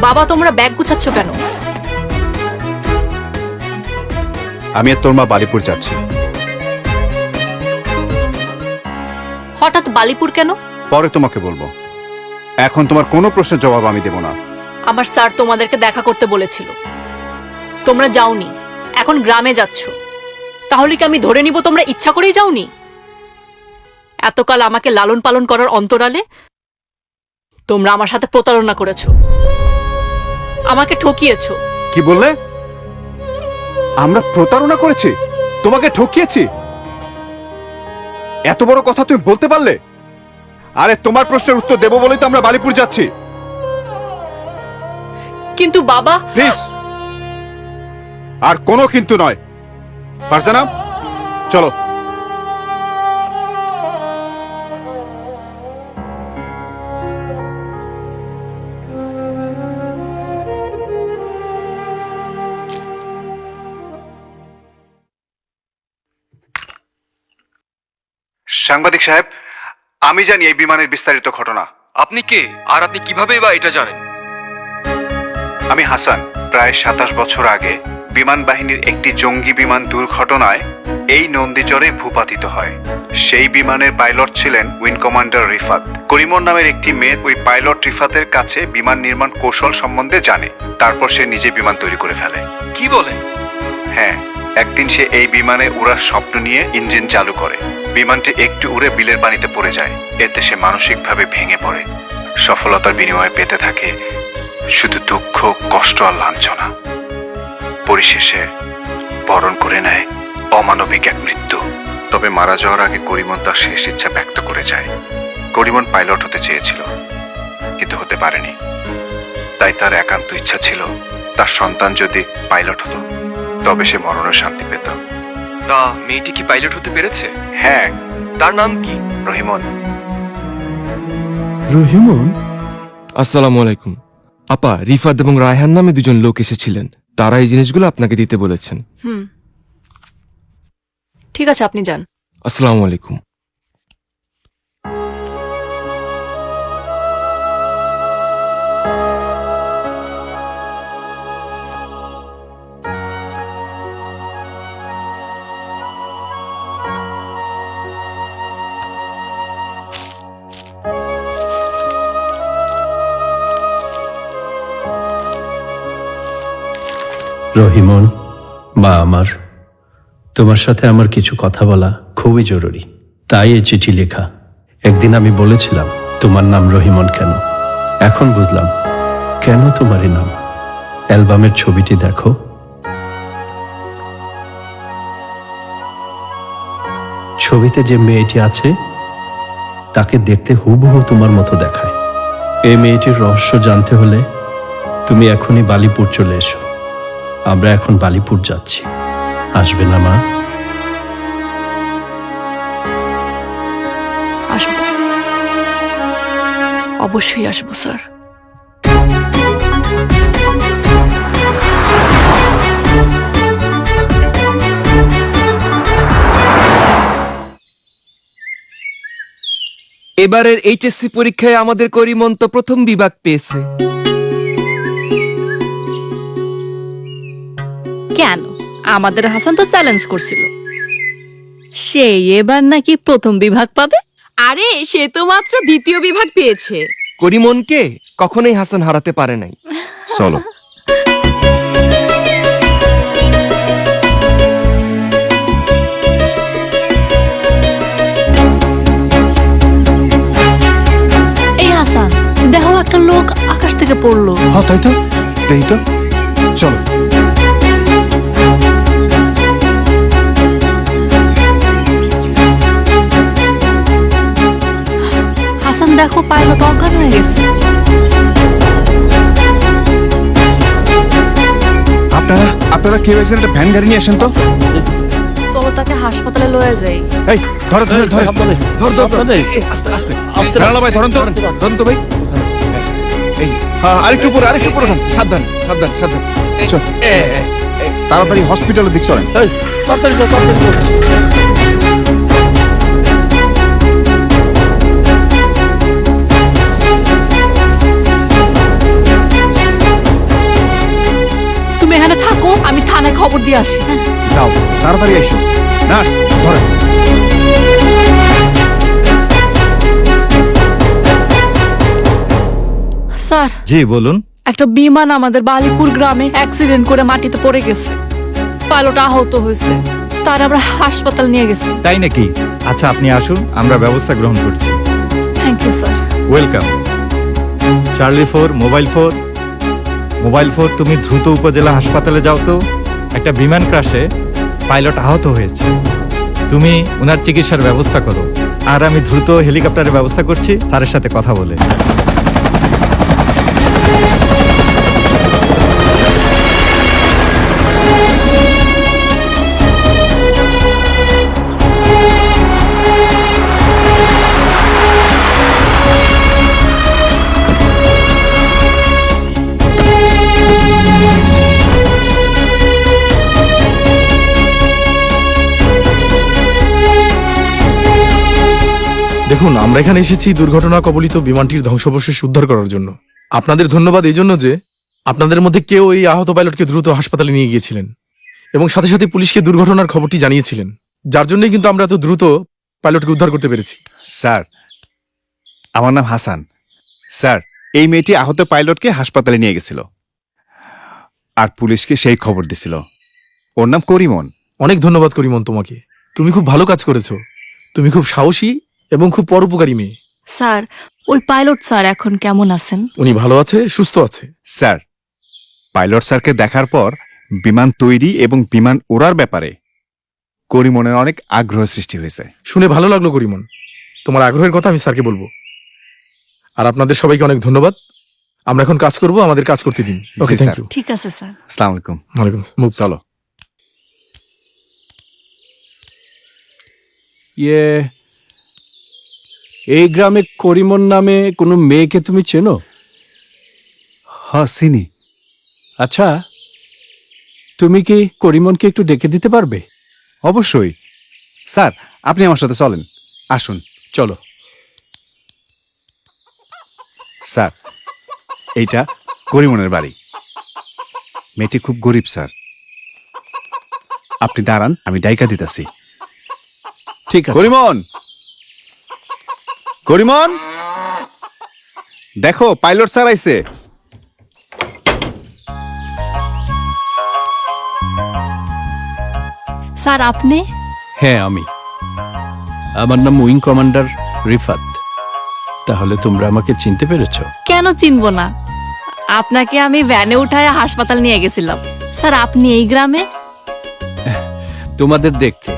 বাবা তোমরা ব্যাগ গুছাচ্ছ কেন? আমি আর তোর মা বালিপুর যাচ্ছি। হঠাৎ বালিপুর কেন? পরে তোমাকে বলবো, এখন তোমার কোনো প্রশ্নের জবাব আমি দেব না। আমার স্যার তোমাদেরকে দেখা করতে বলেছিল, তোমরা যাওনি, এখন গ্রামে যাচ্ছ। তাহলে কি আমি ধরে নিব তোমরা ইচ্ছা করেই যাওনি? এতকাল আমাকে লালন পালন করার অন্তরালে তোমরা আমার সাথে প্রতারণা করেছো, আমাকে ঠকিয়েছো। কি বললে? আমরা প্রতারণা করেছি, তোমাকে ঠকিয়েছি? এত বড় কথা তুমি বলতে পারলে? আরে তোমার প্রশ্নের উত্তর দেবো বলেই তো আমরা বালিপুর যাচ্ছি। কিন্তু বাবা, প্লিজ, আর কোনো কিন্তু নয়। ফারজানা, চলো। সাংবাদিক সাহেব, আমি জানি এই বিমানের বিস্তারিত ঘটনা। আপনি কে আর আপনি কিভাবে বা এটা জানেন? আমি হাসান। প্রায় 27 বছর আগে বিমান বাহিনীর একটি জঙ্গি বিমান দুর্ঘটনায় এই নন্দীচরে ভূপাতিত হয়। সেই বিমানের পাইলট ছিলেন উইং কমান্ডার রিফাত। করিমন নামের একটি মেয়ে ওই পাইলট রিফাতের কাছে বিমান নির্মাণ কৌশল সম্বন্ধে জানে। তারপর সে নিজে বিমান তৈরি করে ফেলে। কি বলেন? হ্যাঁ, একদিন সে এই বিমানে উড়ার স্বপ্ন নিয়ে ইঞ্জিন চালু করে। বিমানটি একটু উড়ে বিলের পানিতে পড়ে যায়। এতে সে মানসিকভাবে ভেঙে পড়ে। সফলতার বিনিময়ে পেতে থাকে শুধু দুঃখ, কষ্ট আর লাঞ্ছনা। পরিশেষে বরণ করে নেয় অমানবিক এক মৃত্যু। তবে মারা যাওয়ার আগে করিমন তার শেষ ইচ্ছা ব্যক্ত করে যায়। করিমন পাইলট হতে চেয়েছিল, কিন্তু হতে পারেনি। তাই তার একান্ত ইচ্ছা ছিল তার সন্তান যদি পাইলট হতো, তবে সে মরণের শান্তি পেত। তা মেয়েটি কি পাইলট হতে পেরেছে? হ্যাঁ। তার নাম কি? রহিমন। রহিমন? আসসালামু আলাইকুম। আপা, রিফাত এবং রায়হান নামে দুজন লোক এসেছিলেন। তারা এই জিনিসগুলো আপনাকে দিতে বলেছেন। ঠিক আছে, আপনি যান। আসসালামু আলাইকুম। রহিমন, মা আমার, তোমার সাথে আমার কিছু কথা বলা খুবই জরুরি, তাই এই চিঠি লেখা। একদিন আমি বলেছিলাম তোমার নাম রহিমন কেন, এখন বুঝলাম কেন তোমার এই নাম। অ্যালবামের ছবিটি দেখো। ছবিতে যে মেয়েটি আছে তাকে দেখতে হুবহু তোমার মতো দেখায়। এই মেয়েটির রহস্য জানতে হলে তুমি এখনই বালিপুর চলে এসো। আমরা এখন বালিপুর যাচ্ছি, আসবে না মা? আসবো, অবশ্যই আসবো স্যার। এবারের এইচএসসি পরীক্ষায় আমাদের করিমন তো প্রথম বিভাগ পেয়েছে। কেন? আমাদের হাসান তো চ্যালেঞ্জ করছিল, সেই এবার নাকি প্রথম বিভাগ পাবে। আরে সে তো মাত্র দ্বিতীয় বিভাগ পেয়েছে। করিমনকে কখনোই হাসান হারাতে পারে নাই। চলো। এই হাসান, দেখো একটা লোক আকাশ থেকে পড়লো। হ্যাঁ, তাই তো, তাই তো, চলো। হাসান দেখো, পাইলট অজ্ঞান হয়ে গেছে। আপনারা কেউ একজন একটা ভ্যান গাড়ি নিয়ে আসেন তো। চলো তাকে হাসপাতালে লয়ে যাই। এই ধরো ধরো ধরো আস্তে আস্তে রানা ভাই, ধরুন তো, ধরুন তো ভাই। এই আরেকটু উপরে, আরেকটু উপরে, সাবধান সাবধান সাবধান। চল, তাড়াতাড়ি হসপিটালের দিক চলেন। খবর দিয়ে আসি। হ্যাঁ যাও তাড়াতাড়ি এসো। নার্স ধরেন। স্যার, জি বলুন। একটা বিমান আমাদের বালিপুর গ্রামে অ্যাক্সিডেন্ট করে মাটিতে পড়ে গেছে। পাইলট আহত হয়েছে, তার আমরা হাসপাতাল নিয়ে গেছি। তাই নাকি? আচ্ছা আপনি আসুন, আমরা ব্যবস্থা গ্রহণ করছি। Thank you sir. Welcome. Charlie 4 mobile 4 তুমি দ্রুত উপজেলা হাসপাতালে যাও তো। একটা বিমান ক্রাশে পাইলট আহত হয়েছে, তুমি ওনার চিকিৎসার ব্যবস্থা করো, আর আমি দ্রুত হেলিকপ্টারের ব্যবস্থা করছি স্যারের সাথে কথা বলে। দেখুন, আমরা এখানে এসেছি দুর্ঘটনা কবলিত বিমানটির ধ্বংসাবশেষ উদ্ধার করার জন্য। আপনাদের ধন্যবাদ এই জন্য যে আপনাদের মধ্যে কেউ এই আহত পাইলটকে দ্রুত হাসপাতালে নিয়ে গিয়েছিলেন এবং সাথে সাথে পুলিশকে দুর্ঘটনার খবরটি জানিয়েছিলেন, যার জন্যই কিন্তু আমরা এত দ্রুত পাইলটকে উদ্ধার করতে পেরেছি। স্যার, আমার নাম হাসান। স্যার, এই মেয়েটি আহত পাইলটকে হাসপাতালে নিয়ে গেছিল আর পুলিশকে সেই খবর দিছিল। ওর নাম করিমন। অনেক ধন্যবাদ করিমন তোমাকে, তুমি খুব ভালো কাজ করেছো। তুমি খুব সাহসী এবং খুব পরোপকারী মেয়ে। স্যার, ওই পাইলট স্যার এখন কেমন আছেন? উনি ভালো আছে, সুস্থ আছে। স্যার, পাইলট স্যারকে দেখার পর বিমান তৈরি এবং বিমান ওড়ার ব্যাপারে করিমনের অনেক আগ্রহ সৃষ্টি হয়েছে। শুনে ভালো লাগলো করিমন, তোমার আগ্রহের কথা আমি স্যারকে বলবো। আর আপনাদের সবাইকে অনেক ধন্যবাদ। আমরা এখন কাজ করব, আমাদের কাজ করতে দিন। ওকে, জি, থ্যাংক স্যার। ইউ। ঠিক আছে স্যার। আসসালামু আলাইকুম। ওয়ালাইকুম মুভ। চলো। এই গ্রামে করিমন নামে কোনো মেয়েকে তুমি চেনো? হ্যাঁ, চিনি। আচ্ছা, তুমি কি করিমনকে একটু ডেকে দিতে পারবে? অবশ্যই। স্যার, আপনি আমার সাথে চলেন, আসুন। চলো। স্যার, এইটা করিমনের বাড়ি। মেয়েটি খুব গরিব স্যার। আপনি দাঁড়ান, আমি ডাইকা দিতেছি। ঠিক আছে। করিমন, করিমন, দেখো পাইলট স্যার আইছে। স্যার, আপনি? হ্যাঁ, আমি। আমার নাম উইং কমান্ডার রিফাত। তাহলে তোমরা আমাকে চিনতে পেরেছো? কেন চিনবো না? আপনাকে আমি ভ্যানে উঠায় হাসপাতাল নিয়ে গেছিলাম। স্যার, আপনি এই গ্রামে? তোমাদের দেখতে